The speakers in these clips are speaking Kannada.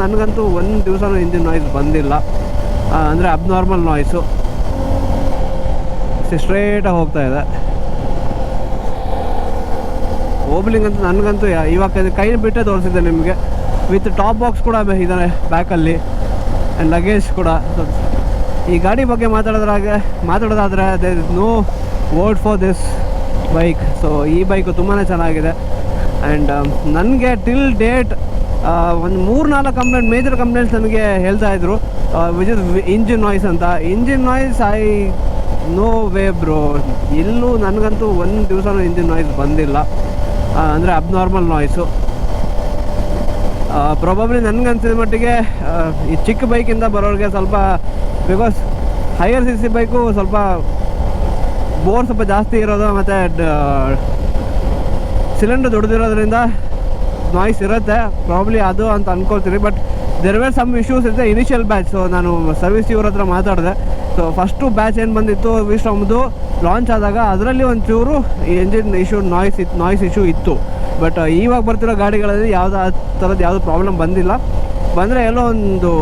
ನನಗಂತೂ ಒಂದು ದಿವಸನೂ ಇಂಜಿನ್ ನಾಯ್ಸ್ ಬಂದಿಲ್ಲ, ಅಂದರೆ ಅಬ್ನಾರ್ಮಲ್ ನಾಯ್ಸು. ಸ್ಟ್ರೇಟಾಗಿ ಹೋಗ್ತಾ ಇದೆ. ಓಬ್ಲಿಂಗ್ ಅಂತೂ ನನಗಂತೂ ಇವಾಗ ಕೈ ಬಿಟ್ಟೆ ತೋರಿಸಿದ್ದೆ ನಿಮಗೆ. ವಿತ್ ಟಾಪ್ ಬಾಕ್ಸ್ ಕೂಡ ಇದ್ದಾನೆ ಬ್ಯಾಕಲ್ಲಿ, ಆ್ಯಂಡ್ ಲಗೇಜ್ ಕೂಡ. ಈ ಗಾಡಿ ಬಗ್ಗೆ ಮಾತಾಡೋದಾದರೆ there is no word for this bike. So ಈ ಬೈಕು ತುಂಬಾ ಚೆನ್ನಾಗಿದೆ. ಆ್ಯಂಡ್ ನನಗೆ ಟಿಲ್ ಡೇಟ್ ಒಂದು 3-4 ಕಂಪ್ಲೇಂಟ್, ಮೇಜರ್ ಕಂಪ್ಲೇಂಟ್ಸ್ ನನಗೆ ಹೇಳ್ತಾಯಿದ್ರು, ವಿಚ್ ಇಸ್ ಇಂಜಿನ್ ನಾಯ್ಸ್ ಅಂತ. Engine noise no way bro, ಎಲ್ಲೂ ನನಗಂತೂ ಒಂದು ದಿವಸನೂ ಇಂಜಿನ್ ನಾಯ್ಸ್ ಬಂದಿಲ್ಲ, ಅಂದರೆ ಅಬ್ನಾರ್ಮಲ್ ನಾಯ್ಸು. ಪ್ರಾಬಬ್ಲಿ ನನಗನ್ಸಿದ ಮಟ್ಟಿಗೆ ಈ ಚಿಕ್ಕ ಬೈಕಿಂದ ಬರೋರಿಗೆ ಸ್ವಲ್ಪ, ಬಿಕಾಸ್ ಹೈಯರ್ CC ಬೈಕು ಸ್ವಲ್ಪ ಬೋರ್ ಸ್ವಲ್ಪ ಜಾಸ್ತಿ ಇರೋದು, ಮತ್ತು ಸಿಲಿಂಡರ್ ದೊಡ್ಡದಿರೋದ್ರಿಂದ ನಾಯ್ಸ್ ಇರುತ್ತೆ ಪ್ರಾಬ್ಲಿ ಅದು ಅಂತ ಅಂದ್ಕೊಳ್ತೀನಿ. But there were some issues ಇದೆ ಇನಿಷಿಯಲ್ ಬ್ಯಾಚ್. ಸೊ ನಾನು ಸರ್ವಿಸ್ ಇವ್ರ ಹತ್ರ ಮಾತಾಡಿದೆ. ಸೊ ಫಸ್ಟು ಬ್ಯಾಚ್ ಏನು ಬಂದಿತ್ತು ವಿಸ್ಟಾಮ್ದು ಲಾಂಚ್ ಆದಾಗ, ಅದರಲ್ಲಿ ಒಂಚೂರು ಎಂಜಿನ್ ಇಶ್ಯೂ ನಾಯ್ಸ್ ಇಶ್ಯೂ ಇತ್ತು. ಬಟ್ ಇವಾಗ ಬರ್ತಿರೋ ಗಾಡಿಗಳಲ್ಲಿ ಆ ಥರದ್ದು ಯಾವುದೂ ಪ್ರಾಬ್ಲಮ್ ಬಂದಿಲ್ಲ. ಬಂದರೆ ಎಲ್ಲೋ ಒಂದು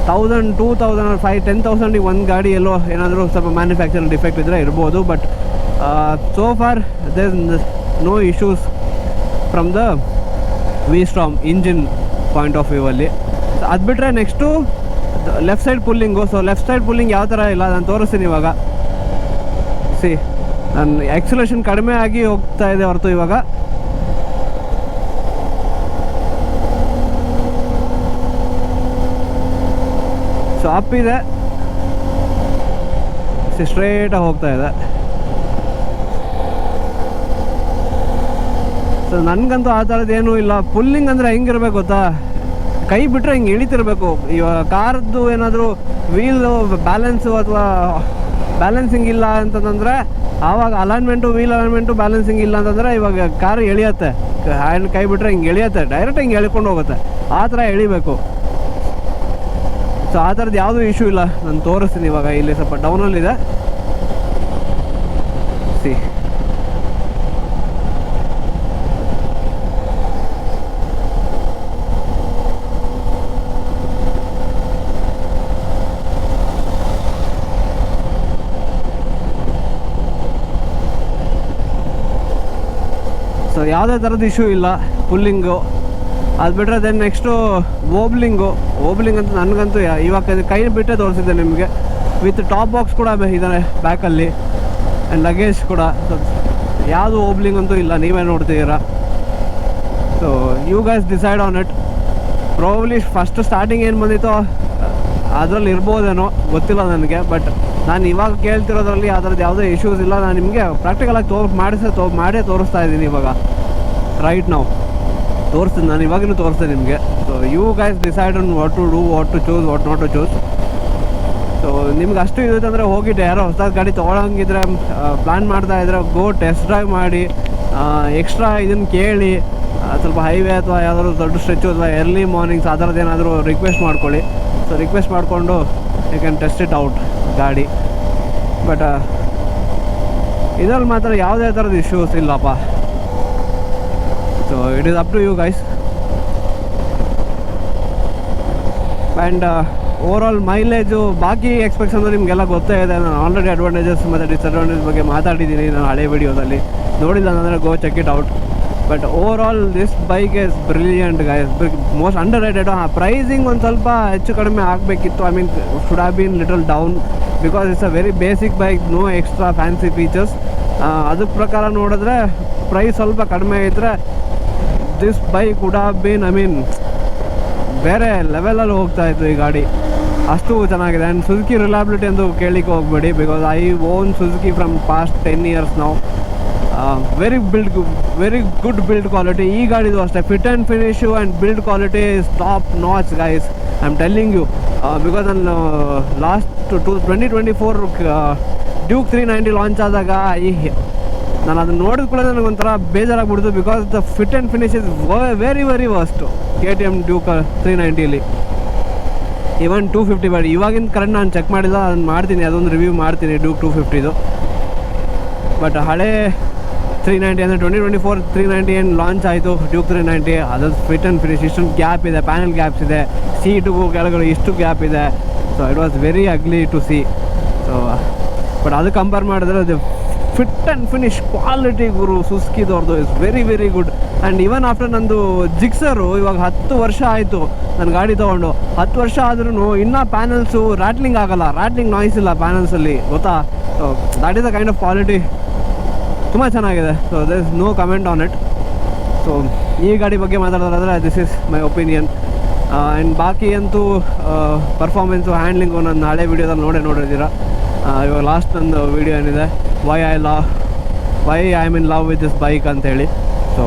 1000, 2000, 5,000, 10,000 ಒಂದು ಗಾಡಿ ಎಲ್ಲೋ ಏನಾದರೂ ಸ್ವಲ್ಪ ಮ್ಯಾನುಫ್ಯಾಕ್ಚರಿಂಗ್ ಡಿಫೆಕ್ಟ್ ಇದ್ದರೆ ಇರ್ಬೋದು. But so far there no issues from the ವಿಸ್ಟಾಮ್ ಇಂಜಿನ್ ಪಾಯಿಂಟ್ ಆಫ್ ವ್ಯೂ ಅಲ್ಲಿ. ಅದು ಬಿಟ್ಟರೆ next left side pulling. So left side pulling ಯಾವ ಥರ ಇಲ್ಲ ನಾನು ತೋರಿಸ್ತೀನಿ ಇವಾಗ. ನಾನು ಆಕ್ಸಿಲೇಷನ್ ಕಡಿಮೆ ಆಗಿ ಹೋಗ್ತಾ ಇದೆ ಹೊರತು ಇವಾಗ ಸೊ ಅಪ್ ಇದೆ, ಸ್ಟ್ರೇಟಾಗಿ ಹೋಗ್ತಾ ಇದೆ. ಸೊ ನನಗಂತೂ ಆ ಥರದ್ದು ಏನೂ ಇಲ್ಲ. ಪುಲ್ಲಿಂಗ್ ಅಂದರೆ ಹೆಂಗಿರ್ಬೇಕು ಗೊತ್ತಾ, ಕೈ ಬಿಟ್ಟರೆ ಹಿಂಗೆ ಇಳಿತಿರ್ಬೇಕು. ಇವಾಗ ಕಾರ್ದು ಏನಾದರೂ ವೀಲು ಬ್ಯಾಲೆನ್ಸು ಅಥವಾ ಬ್ಯಾಲೆನ್ಸಿಂಗ್ ಇಲ್ಲ ಅಂತಂದರೆ ಆವಾಗ ವೀಲ್ ಅಲೈನ್ಮೆಂಟು ಬ್ಯಾಲೆನ್ಸಿಂಗ್ ಇಲ್ಲ ಅಂತಂದರೆ ಇವಾಗ ಕಾರು ಎಳಿಯತ್ತೆ. ಹ್ಯಾಂಡ್ ಕೈ ಬಿಟ್ಟರೆ ಹಿಂಗೆ ಎಳಿಯತ್ತೆ, ಡೈರೆಕ್ಟ್ ಹಿಂಗೆ ಎಳ್ಕೊಂಡು ಹೋಗುತ್ತೆ. ಆ ಥರ ಎಳಿಬೇಕು. ಸೊ ಆ ಥರದ್ದು ಯಾವುದೂ ಇಶ್ಯೂ ಇಲ್ಲ. ನಾನು ತೋರಿಸ್ತೀನಿ ಇವಾಗ. ಇಲ್ಲಿ ಸ್ವಲ್ಪ ಡೌನಲ್ಲಿದೆ. ಸೊ ಯಾವುದೇ ಥರದ್ದು ಇಶ್ಯೂ ಇಲ್ಲ ಪುಲ್ಲಿಂಗು. ಅದು ಬಿಟ್ಟರೆ ದೆನ್ ನೆಕ್ಸ್ಟು ಓಬ್ಲಿಂಗ್ ಅಂತ ನನಗಂತೂ ಇವಾಗ ಕೈ ಬಿಟ್ಟೆ ತೋರಿಸಿದ್ದೆ ನಿಮಗೆ. ವಿತ್ ಟಾಪ್ ಬಾಕ್ಸ್ ಕೂಡ ಇದ್ದಾನೆ ಬ್ಯಾಕಲ್ಲಿ, ಆ್ಯಂಡ್ ಲಗೇಜ್ ಕೂಡ. ಸೊ ಯಾವುದು ಓಬ್ಲಿಂಗ್ ಅಂತೂ ಇಲ್ಲ, ನೀವೇ ನೋಡ್ತಿದ್ದೀರಾ. So you guys decide on it. Probably first starting ಏನು ಬಂದಿತ್ತೋ ಅದರಲ್ಲಿ ಇರ್ಬೋದೇನೋ, ಗೊತ್ತಿಲ್ಲ ನನಗೆ. ಬಟ್ ನಾನು ಇವಾಗ ಕೇಳ್ತಿರೋದ್ರಲ್ಲಿ ಆ ಥರದ್ದು ಯಾವುದೇ ಇಶ್ಯೂಸ್ ಇಲ್ಲ. ನಾನು ನಿಮಗೆ ಪ್ರಾಕ್ಟಿಕಲಾಗಿ ಮಾಡೇ ತೋರಿಸ್ತಾ ಇದ್ದೀನಿ ಇವಾಗ. ರೈಟ್ ನಾವು ತೋರಿಸ್ತೀನಿ, ನಾನು ಇವಾಗಿನೂ ತೋರಿಸ್ತೀನಿ ನಿಮಗೆ. So you guys decide on what to do, what to choose, what not to choose. So ನಿಮ್ಗೆ ಅಷ್ಟು ಇರುತ್ತೆ ಅಂದರೆ ಹೋಗಿದ್ದೆ, ಯಾರೋ ಹೊಸ ಗಾಡಿ ತೊಗೊಳಂಗಿದ್ರೆ ಪ್ಲ್ಯಾನ್ ಮಾಡ್ತಾ ಇದ್ರೆ ಗೋ ಟೆಸ್ಟ್ ಡ್ರೈವ್ ಮಾಡಿ. ಎಕ್ಸ್ಟ್ರಾ ಇದನ್ನು ಕೇಳಿ, ಸ್ವಲ್ಪ ಹೈವೇ ಅಥವಾ ಯಾವ್ದಾದ್ರು ದೊಡ್ಡ ಸ್ಟ್ರೆಚ್ಚು ಅಥವಾ ಎರ್ಲಿ ಮಾರ್ನಿಂಗ್ಸ್ ಆ ಥರದ್ದು ಏನಾದರೂ ರಿಕ್ವೆಸ್ಟ್ ಮಾಡ್ಕೊಳ್ಳಿ. ಸೊ ರಿಕ್ವೆಸ್ಟ್ ಮಾಡಿಕೊಂಡು you can test it out ಗಾಡಿ. ಬಟ್ ಇದರಲ್ಲಿ ಮಾತ್ರ ಯಾವುದೇ ಥರದ ಇಶ್ಯೂಸ್ ಇಲ್ಲಪ್ಪ. So it is up to you guys. And overall mileage ಬಾಕಿ ಎಕ್ಸ್ಪೆಕ್ಟ್ಸ್ ಅಂದರೆ ನಿಮಗೆಲ್ಲ ಗೊತ್ತೇ ಇದೆ. ನಾನು ಆಲ್ರೆಡಿ ಅಡ್ವಾಂಟೇಜಸ್ ಮತ್ತು ಡಿಸ್ಅಡ್ವಾಂಟೇಜ್ ಬಗ್ಗೆ ಮಾತಾಡಿದ್ದೀನಿ ನಾನು ಹಳೆ ವಿಡಿಯೋದಲ್ಲಿ. ನೋಡಿಲ್ಲ ಅಂದರೆ go check it out. But overall this bike is brilliant guys, most underrated. Pricing ಒಂದು ಸ್ವಲ್ಪ ಹೆಚ್ಚು ಕಡಿಮೆ ಆಗಬೇಕಿತ್ತು. I mean should have been little down because it's a very basic bike, no extra fancy features. ಅದಕ್ಕೆ ಪ್ರಕಾರ ನೋಡಿದ್ರೆ ಪ್ರೈಸ್ ಸ್ವಲ್ಪ ಕಡಿಮೆ ಇದ್ದರೆ this bike would have been, I mean ಬೇರೆ ಲೆವೆಲಲ್ಲಿ ಹೋಗ್ತಾಯಿತ್ತು ಈ ಗಾಡಿ. ಅಷ್ಟು ಚೆನ್ನಾಗಿದೆ. ಆ್ಯಂಡ್ ಸುಜುಕಿ ರಿಲಯಬಿಲಿಟಿ ಎಂದು ಕೇಳಲಿಕ್ಕೆ ಹೋಗಬೇಡಿ, because I own Suzuki from past 10 years ನಾವು. Very good build quality. ಈ ಗಾಡಿದು ಅಷ್ಟೇ fit and finish and build quality is top notch guys, I am telling you. Because ನಾನು ಲಾಸ್ಟ್ 2024 ಡ್ಯೂಕ್ 390 ಲಾಂಚ್ ಆದಾಗ ನಾನು ಅದನ್ನು ನೋಡಿದ ಕೂಡ ನನಗೊಂಥರ ಬೇಜಾರಾಗ್ಬಿಡ್ತು. Because the fit and finish is very worst KTM Duke 390ಲಿ. ಈವನ್ 250 ಬಟ್ ಇವಾಗಿನ ಕರೆಂಟ್ ನಾನು ಚೆಕ್ ಮಾಡಿಲ್ಲ, ಅದನ್ನು ಮಾಡ್ತೀನಿ, ಅದೊಂದು ರಿವ್ಯೂ ಮಾಡ್ತೀನಿ ಡ್ಯೂಕ್ 250ದು. ಬಟ್ ಹಳೆ 390 ಅಂದರೆ 2024 390 ಏನು ಲಾಂಚ್ ಆಯಿತು ಡ್ಯೂಕ್ 390. ಅದು ಫಿಟ್ ಆ್ಯಂಡ್ ಫಿನಿಶ್, ಇಷ್ಟೊಂದು ಗ್ಯಾಪ್ ಇದೆ, ಪ್ಯಾನಲ್ ಗ್ಯಾಪ್ಸ್ ಇದೆ, ಸೀಟಿಗೂ ಕೆಳಗಡೆ ಇಷ್ಟು ಗ್ಯಾಪ್ ಇದೆ. So it was very ugly to see. So but ಅದು ಕಂಪೇರ್ ಮಾಡಿದ್ರೆ ಅದು ಫಿಟ್ ಆ್ಯಂಡ್ ಫಿನಿಶ್ ಕ್ವಾಲಿಟಿ ಗುರು ಸುಸ್ಕಿದವ್ರದ್ದು is very very good. And even after ನಂದು ಜಿಕ್ಸರು ಇವಾಗ 10 ವರ್ಷ ಆಯಿತು ನನ್ನ ಗಾಡಿ ತೊಗೊಂಡು. 10 ವರ್ಷ ಆದ್ರೂ ಇನ್ನೂ ಪ್ಯಾನಲ್ಸು ರ್ಯಾಟ್ಲಿಂಗ್ ಆಗಲ್ಲ, ರ್ಯಾಟ್ಲಿಂಗ್ ನಾಯ್ಸ್ ಇಲ್ಲ ಪ್ಯಾನಲ್ಸಲ್ಲಿ, ಗೊತ್ತಾ. So that is the kind of quality, ತುಂಬ ಚೆನ್ನಾಗಿದೆ. So there is no comment on it. So ಈ ಗಾಡಿ ಬಗ್ಗೆ ಮಾತಾಡೋದಾದ್ರೆ this is my opinion. And ಬಾಕಿ ಅಂತೂ ಪರ್ಫಾರ್ಮೆನ್ಸು, ಹ್ಯಾಂಡ್ಲಿಂಗು ನನ್ನ ಹಳೆ ವೀಡಿಯೋದಲ್ಲಿ ನೋಡಿರ್ತೀರ. ಇವಾಗ ಲಾಸ್ಟ್ ನಂದು ವೀಡಿಯೋ ಏನಿದೆ, why I am in love with this bike ಅಂತೇಳಿ. ಸೊ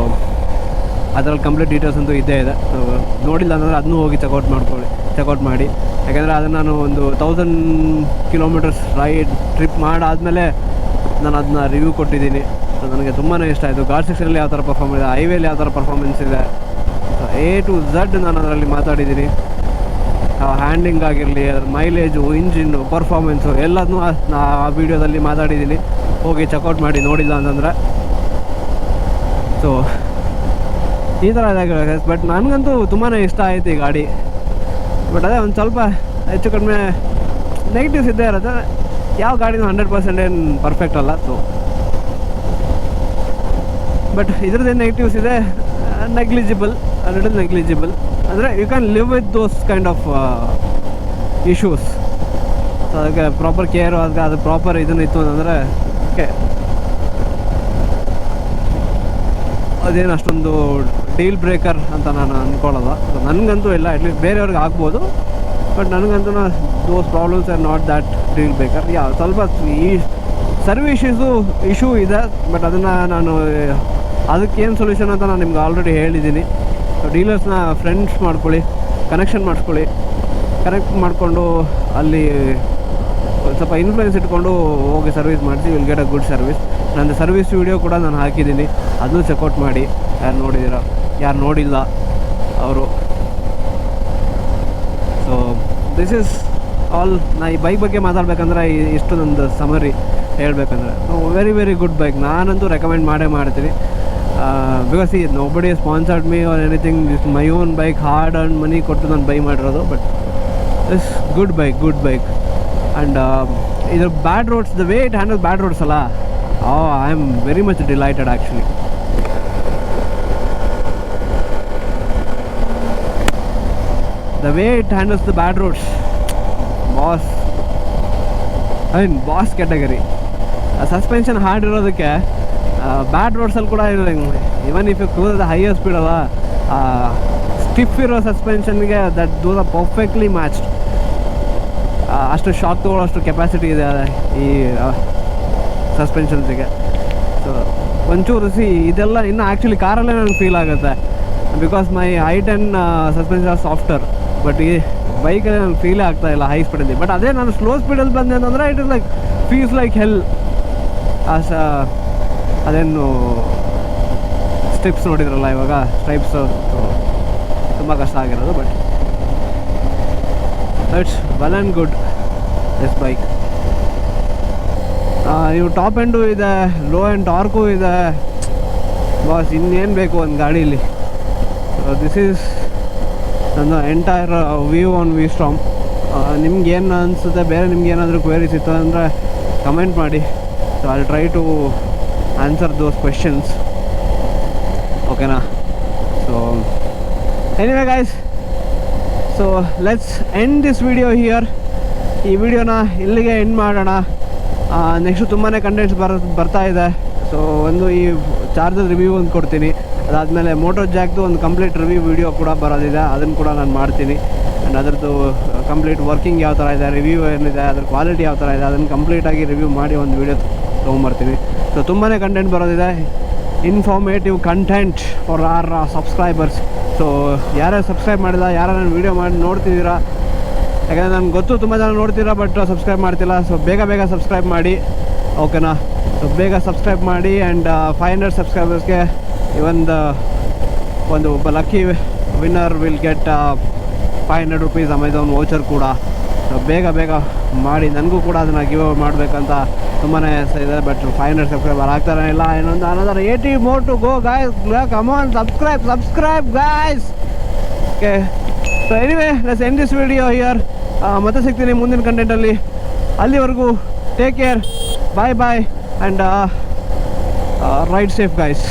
ಅದರಲ್ಲಿ ಕಂಪ್ಲೀಟ್ ಡೀಟೇಲ್ಸ್ ಅಂತೂ ಇದ್ದೇ ಇದೆ. ಸೊ ನೋಡಿಲ್ಲ ಅಂದರೆ ಅದನ್ನೂ ಹೋಗಿ ಚೆಕ್ಔಟ್ ಮಾಡಿ. ಯಾಕೆಂದರೆ ಅದನ್ನು ನಾನು ಒಂದು 1000 ಕಿಲೋಮೀಟರ್ಸ್ ಟ್ರಿಪ್ ಮಾಡಾದಮೇಲೆ ನಾನು ಅದನ್ನ ರಿವ್ಯೂ ಕೊಟ್ಟಿದ್ದೀನಿ. ಸೊ ನನಗೆ ತುಂಬಾ ಇಷ್ಟ ಆಯಿತು. ಗಾಡ್ ಸೆಕ್ಷನಲ್ಲಿ ಯಾವ ಥರ ಪರ್ಫಾರ್ಮೆನ್ಸ್ ಇದೆ, ಹೈವೇಲಿ ಯಾವ ಥರ ಪರ್ಫಾರ್ಮೆನ್ಸ್ ಇದೆ, A to Z ನಾನು ಅದರಲ್ಲಿ ಮಾತಾಡಿದ್ದೀನಿ. ಹ್ಯಾಂಡ್ಲಿಂಗ್ ಆಗಿರಲಿ, ಅದ್ರ ಮೈಲೇಜು, ಇಂಜಿನ್ನು, ಪರ್ಫಾರ್ಮೆನ್ಸು ಎಲ್ಲದನ್ನೂ ಆ ವೀಡಿಯೋದಲ್ಲಿ ಮಾತಾಡಿದ್ದೀನಿ. ಹೋಗಿ ಚೆಕ್ಔಟ್ ಮಾಡಿ ನೋಡಿಲ್ಲ ಅಂತಂದರೆ. ಸೊ ಈ ಥರ ಇದೆ. ಬಟ್ ನನಗಂತೂ ತುಂಬಾ ಇಷ್ಟ ಆಯಿತು ಈ ಗಾಡಿ. ಬಟ್ ಅದೇ ಒಂದು ಸ್ವಲ್ಪ ಹೆಚ್ಚು ಕಡಿಮೆ ನೆಗೆಟಿವ್ಸ್ ಇದ್ದೇ ಇರುತ್ತೆ. ಯಾವ ಗಾಡಿನೂ 100% ಏನು ಪರ್ಫೆಕ್ಟ್ ಅಲ್ಲ. ಸೊ ಬಟ್ ಇದ್ರದ್ದೇನು ನೆಗೆಟಿವ್ಸ್ ಇದೆ, ನೆಗ್ಲಿಜಿಬಲ್, ಅಂದರೆ you can live with those kind of issues. So ಅದಕ್ಕೆ ಪ್ರಾಪರ್ ಕೇರು, ಅದಕ್ಕೆ ಅದು ಪ್ರಾಪರ್ ಇದನ್ನು ಇತ್ತು ಅಂತಂದರೆ ಓಕೆ, ಅದೇನು ಅಷ್ಟೊಂದು ಡೀಲ್ ಬ್ರೇಕರ್ ಅಂತ ನಾನು ಅಂದ್ಕೊಳ್ಳೋಲ್ಲ. ಸೊ ನನಗಂತೂ ಇಲ್ಲ, ಅಟ್ಲೀಸ್ಟ್ ಬೇರೆಯವ್ರಿಗೆ ಆಗ್ಬೋದು, ಬಟ್ ನನಗಂತೂ those problems are not that deal breaker. ಸ್ವಲ್ಪ ಈ ಸರ್ವಿಸ್ ಇಶ್ಯೂ ಇದೆ, ಬಟ್ ಅದನ್ನು ನಾನು ಅದಕ್ಕೇನು ಸೊಲ್ಯೂಷನ್ ಅಂತ ನಾನು ನಿಮ್ಗೆ ಆಲ್ರೆಡಿ ಹೇಳಿದ್ದೀನಿ. ಸೊ ಡೀಲರ್ಸ್ನ ಫ್ರೆಂಡ್ಸ್ ಮಾಡ್ಕೊಳ್ಳಿ, ಕನೆಕ್ಟ್ ಮಾಡಿಕೊಂಡು ಅಲ್ಲಿ ಸ್ವಲ್ಪ ಇನ್ಫ್ಲೂಯೆನ್ಸ್ ಇಟ್ಕೊಂಡು ಹೋಗಿ ಸರ್ವಿಸ್ ಮಾಡಿಸಿ, will get a good service. ನಂದು ಸರ್ವಿಸ್ ವೀಡಿಯೋ ಕೂಡ ನಾನು ಹಾಕಿದ್ದೀನಿ, ಅದನ್ನು ಚೆಕ್ಔಟ್ ಮಾಡಿ. ಯಾರು ನೋಡಿಲ್ಲ ಅವರು. So this is all. ನಾ ಈ ಬೈಕ್ ಬಗ್ಗೆ ಮಾತಾಡಬೇಕಂದ್ರೆ ಇಷ್ಟು ನಂದು ಸಮರಿ ಹೇಳ್ಬೇಕಂದ್ರೆ, ವೆರಿ ವೆರಿ ಗುಡ್ ಬೈಕ್. ನಾನಂತೂ ರೆಕಮೆಂಡ್ ಮಾಡ್ತೀನಿ. ಬಿಕಾಸ್ ಈ nobody sponsored me or anything. Is my own bike, hard and ಮನಿ ಕೊಟ್ಟು ನಾನು ಬೈ ಮಾಡಿರೋದು. But is good bike. And ಇದ್ರ bad roads, the way it handle bad roads ಅಲ್ಲ, I am very much delighted actually. The way it handles the bad roads, boss category. Suspension hard ಇರೋದಕ್ಕೆ ಬ್ಯಾಡ್ ರೋಡ್ಸಲ್ಲಿ ಕೂಡ even if you cruise the higher speed ಅಲ್ಲ, ಸ್ಟಿಫ್ ಇರೋ ಸಸ್ಪೆನ್ಷನ್ಗೆ ದೋಸ್ ಆರ್ ಪರ್ಫೆಕ್ಟ್ಲಿ ಮ್ಯಾಚ್ಡ್. ಅಷ್ಟು ಶಾಕ್ ತೊಗೊಳ್ಳೋಷ್ಟು ಕೆಪಾಸಿಟಿ ಇದೆ ಈ ಸಸ್ಪೆನ್ಷನ್ಸಿಗೆ. ಸೊ ಒಂಚೂರು ಇದೆಲ್ಲ ಇನ್ನು ಆ್ಯಕ್ಚುಲಿ ಕಾರಲ್ಲೇ ನನಗೆ ಫೀಲ್ ಆಗುತ್ತೆ, because my height and suspension are softer. But ಈ ಬೈಕಲ್ಲಿ ನನಗೆ ಫೀಲೇ ಆಗ್ತಾಯಿಲ್ಲ ಹೈ ಸ್ಪೀಡಲ್ಲಿ. ಬಟ್ ಅದೇ ನಾನು ಸ್ಲೋ ಸ್ಪೀಡಲ್ಲಿ ಬಂದೆ ಅಂತಂದರೆ it is like feels like hell. ಅದೇನು ಸ್ಟೆಪ್ಸ್ ನೋಡಿದ್ರಲ್ಲ ಇವಾಗ, ಸ್ಟೈಪ್ಸು ತುಂಬ ಕಷ್ಟ ಆಗಿರೋದು. But it's well and good this bike. ನೀವು ಟಾಪ್ ಎಂಡು ಇದೆ, ಲೋ ಆ್ಯಂಡ್ ಟಾರ್ಕು ಇದೆ, ಬಾಸ್ ಇನ್ನೇನು ಬೇಕು ಒಂದು ಗಾಡೀಲಿ. ದಿಸ್ ಈಸ್ ನನ್ನ ಎಂಟೈರ್ ವ್ಯೂ ಆನ್ ವಿಸ್ಟಾರ್ಮ್. ನಿಮ್ಗೇನು ಅನಿಸುತ್ತೆ, ಬೇರೆ ನಿಮ್ಗೆ ಏನಾದರೂ ಕ್ವೇರೀಸ್ ಇತ್ತು ಅಂದರೆ ಕಮೆಂಟ್ ಮಾಡಿ. So I try to answer those questions, ಓಕೆನಾ. So anyway guys, so let's end this video here. ಈ ವಿಡಿಯೋನ ಇಲ್ಲಿಗೆ ಎಂಡ್ ಮಾಡೋಣ. ನೆಕ್ಸ್ಟು ತುಂಬಾ ಕಂಟೆಂಟ್ಸ್ ಬರ್ತಾ ಇದೆ. ಸೊ ಒಂದು ಈ ಚಾರ್ಜರ್ ರಿವ್ಯೂ ಒಂದು ಕೊಡ್ತೀನಿ, ಅದಾದಮೇಲೆ ಮೋಟೋ ಜಾಕ್ದು ಒಂದು ಕಂಪ್ಲೀಟ್ ರಿವ್ಯೂ ವಿಡಿಯೋ ಕೂಡ ಬರೋದಿದೆ, ಅದನ್ನು ಕೂಡ ನಾನು ಮಾಡ್ತೀನಿ. ಆ್ಯಂಡ್ ಅದರದ್ದು ಕಂಪ್ಲೀಟ್ ವರ್ಕಿಂಗ್ ಯಾವ ಥರ ಇದೆ, ರಿವ್ಯೂ ಏನಿದೆ, ಅದ್ರ ಕ್ವಾಲಿಟಿ ಯಾವ ಥರ ಇದೆ, ಅದನ್ನು ಕಂಪ್ಲೀಟಾಗಿ ರಿವ್ಯೂ ಮಾಡಿ ಒಂದು ವಿಡಿಯೋ ತೊಗೊಂಬರ್ತೀನಿ. ಸೊ ತುಂಬಾ ಕಂಟೆಂಟ್ ಬರೋದಿದೆ, informative content for our subscribers. So ಯಾರ್ಯಾರು ಸಬ್ಸ್ಕ್ರೈಬ್ ಮಾಡಿಲ್ಲ, ಯಾರು ನಾನು ವೀಡಿಯೋ ಮಾಡಿ ನೋಡ್ತಿದ್ದೀರಾ, ಯಾಕಂದರೆ ನನಗೆ ಗೊತ್ತು ತುಂಬ ಜನ ನೋಡ್ತೀರಾ ಬಟ್ ಸಬ್ಸ್ಕ್ರೈಬ್ ಮಾಡ್ತಿಲ್ಲ. ಸೊ ಬೇಗ ಸಬ್ಸ್ಕ್ರೈಬ್ ಮಾಡಿ, ಓಕೆನಾ. ಸೊ ಬೇಗ ಸಬ್ಸ್ಕ್ರೈಬ್ ಮಾಡಿ. ಆ್ಯಂಡ್ 500 ಸಬ್ಸ್ಕ್ರೈಬರ್ಸ್ಗೆ ಒಬ್ಬ lucky winner will get 500 rupees Amazon voucher ಕೂಡ. ಸೊ ಬೇಗ ಮಾಡಿ, ನನಗೂ ಕೂಡ ಅದನ್ನು ಗಿವ್ ಅವೇ ಮಾಡಬೇಕಂತ ತುಂಬಾ ಇದೆ. ಬಟ್ 500 ಸಬ್ಸ್ಕ್ರೈಬರ್ ಆಗ್ತಾನೆ ಇಲ್ಲ. ಇನ್ನೊಂದು another 80 more to go guys. Come on, subscribe guys. Okay, so anyway let's end this video here. ಮತ್ತೆ ಸಿಗ್ತೀನಿ ಮುಂದಿನ ಕಂಟೆಂಟಲ್ಲಿ. ಅಲ್ಲಿವರೆಗೂ take care, bye and ride safe guys.